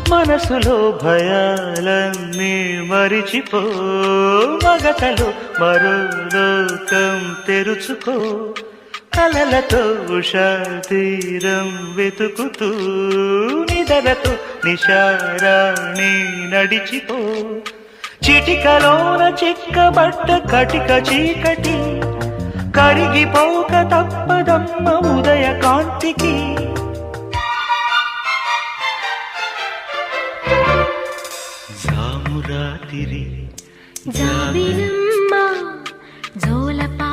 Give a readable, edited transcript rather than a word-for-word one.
మనసులో భయాలన్నీ మరిచిపో, మగతలో మరో లోకం తెరుచుకో, కలలతో ఉషా తీరం వెతుకుతూ నిదరతో నిశారాణి నడిచిపో. చిటికలోన చిక్కబట్ట కటిక చీకటి కరిగిపోక తప్పదమ్మ ఉదయ కాంతికి. జాబిలమ్మ జోలపా